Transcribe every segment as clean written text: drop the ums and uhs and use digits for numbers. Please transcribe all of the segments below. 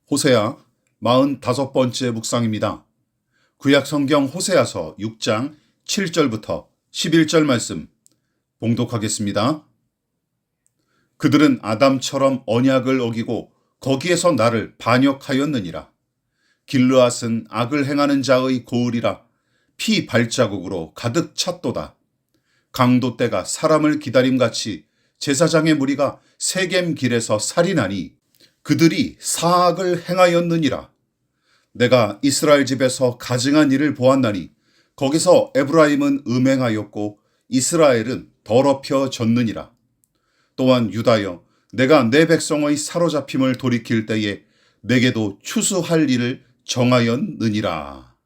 호세아 45번째 묵상입니다. 구약 성경 호세아서 6장 7절부터 11절 말씀 봉독하겠습니다. 그들은 아담처럼 언약을 어기고 거기에서 나를 반역하였느니라. 길르앗은 악을 행하는 자의 고을이라. 피 발자국으로 가득 찼도다. 강도 때가 사람을 기다림같이 제사장의 무리가 세겜 길에서 살인하니 그들이 사악을 행하였느니라. 내가 이스라엘 집에서 가증한 일을 보았나니 거기서 에브라임은 음행하였고 이스라엘은 더럽혀졌느니라. 또한 유다여, 내가 내 백성의 사로잡힘을 돌이킬 때에 내게도 추수할 일을 정하였느니라.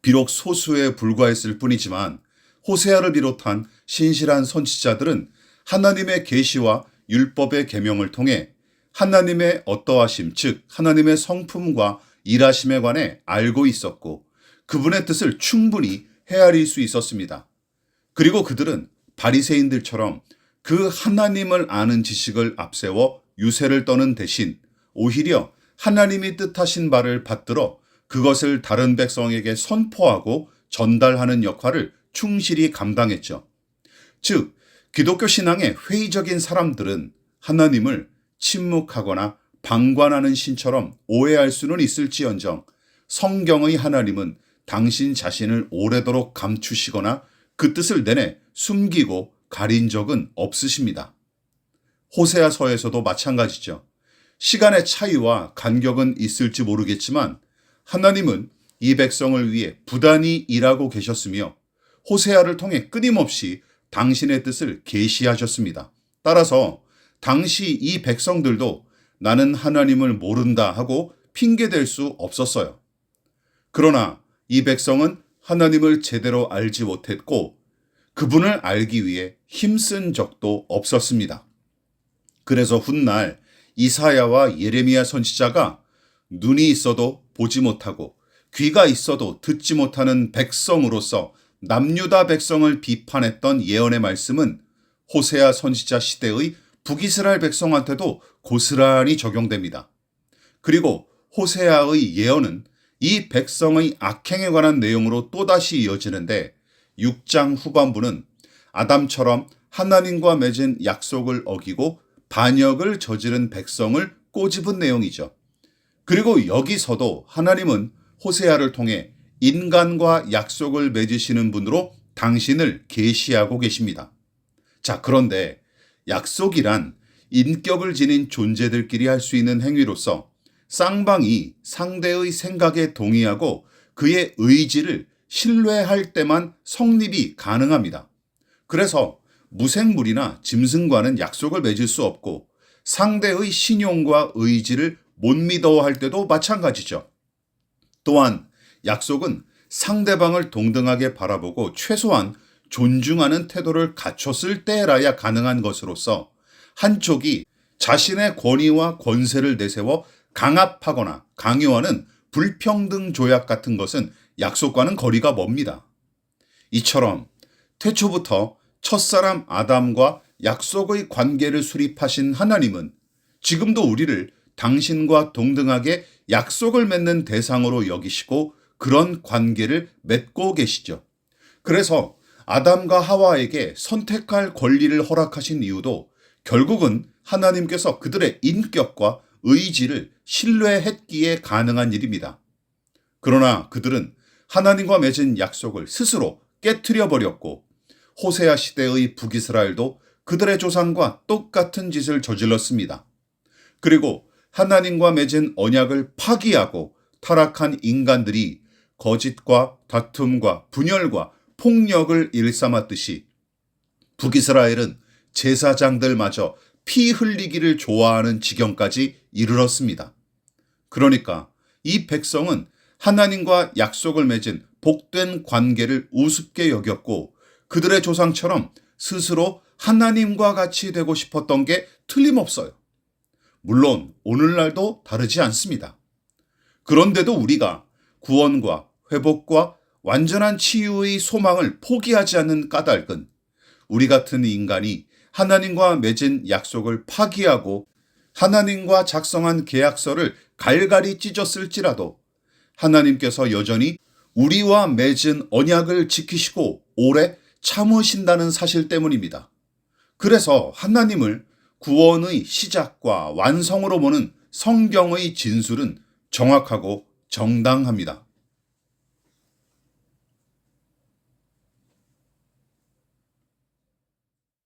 비록 소수에 불과했을 뿐이지만 호세아를 비롯한 신실한 선지자들은 하나님의 계시와 율법의 계명을 통해 하나님의 어떠하심, 즉 하나님의 성품과 일하심에 관해 알고 있었고 그분의 뜻을 충분히 헤아릴 수 있었습니다. 그리고 그들은 바리새인들처럼 그 하나님을 아는 지식을 앞세워 유세를 떠는 대신 오히려 하나님이 뜻하신 바를 받들어 그것을 다른 백성에게 선포하고 전달하는 역할을 충실히 감당했죠. 즉, 기독교 신앙의 회의적인 사람들은 하나님을 침묵하거나 방관하는 신처럼 오해할 수는 있을지언정 성경의 하나님은 당신 자신을 오래도록 감추시거나 그 뜻을 내내 숨기고 가린 적은 없으십니다. 호세아서에서도 마찬가지죠. 시간의 차이와 간격은 있을지 모르겠지만 하나님은 이 백성을 위해 부단히 일하고 계셨으며 호세아를 통해 끊임없이 당신의 뜻을 계시하셨습니다. 따라서 당시 이 백성들도 나는 하나님을 모른다 하고 핑계댈 수 없었어요. 그러나 이 백성은 하나님을 제대로 알지 못했고 그분을 알기 위해 힘쓴 적도 없었습니다. 그래서 훗날 이사야와 예레미야 선지자가 눈이 있어도 보지 못하고 귀가 있어도 듣지 못하는 백성으로서 남유다 백성을 비판했던 예언의 말씀은 호세아 선지자 시대의 북이스라엘 백성한테도 고스란히 적용됩니다. 그리고 호세아의 예언은 이 백성의 악행에 관한 내용으로 또다시 이어지는데 6장 후반부는 아담처럼 하나님과 맺은 약속을 어기고 반역을 저지른 백성을 꼬집은 내용이죠. 그리고 여기서도 하나님은 호세아를 통해 인간과 약속을 맺으시는 분으로 당신을 계시하고 계십니다. 자, 그런데 약속이란 인격을 지닌 존재들끼리 할 수 있는 행위로서 쌍방이 상대의 생각에 동의하고 그의 의지를 신뢰할 때만 성립이 가능합니다. 그래서 무생물이나 짐승과는 약속을 맺을 수 없고 상대의 신용과 의지를 못 믿어할 때도 마찬가지죠. 또한 약속은 상대방을 동등하게 바라보고 최소한 존중하는 태도를 갖췄을 때라야 가능한 것으로서 한쪽이 자신의 권위와 권세를 내세워 강압하거나 강요하는 불평등 조약 같은 것은 약속과는 거리가 멉니다. 이처럼 태초부터 첫사람 아담과 약속의 관계를 수립하신 하나님은 지금도 우리를 당신과 동등하게 약속을 맺는 대상으로 여기시고 그런 관계를 맺고 계시죠. 그래서 아담과 하와에게 선택할 권리를 허락하신 이유도 결국은 하나님께서 그들의 인격과 의지를 신뢰했기에 가능한 일입니다. 그러나 그들은 하나님과 맺은 약속을 스스로 깨트려 버렸고 호세아 시대의 북이스라엘도 그들의 조상과 똑같은 짓을 저질렀습니다. 그리고 하나님과 맺은 언약을 파기하고 타락한 인간들이 거짓과 다툼과 분열과 폭력을 일삼았듯이 북이스라엘은 제사장들마저 피 흘리기를 좋아하는 지경까지 이르렀습니다. 그러니까 이 백성은 하나님과 약속을 맺은 복된 관계를 우습게 여겼고 그들의 조상처럼 스스로 하나님과 같이 되고 싶었던 게 틀림없어요. 물론 오늘날도 다르지 않습니다. 그런데도 우리가 구원과 회복과 완전한 치유의 소망을 포기하지 않는 까닭은 우리 같은 인간이 하나님과 맺은 약속을 파기하고 하나님과 작성한 계약서를 갈갈이 찢었을지라도 하나님께서 여전히 우리와 맺은 언약을 지키시고 오래 참으신다는 사실 때문입니다. 그래서 하나님을 구원의 시작과 완성으로 보는 성경의 진술은 정확하고 정당합니다.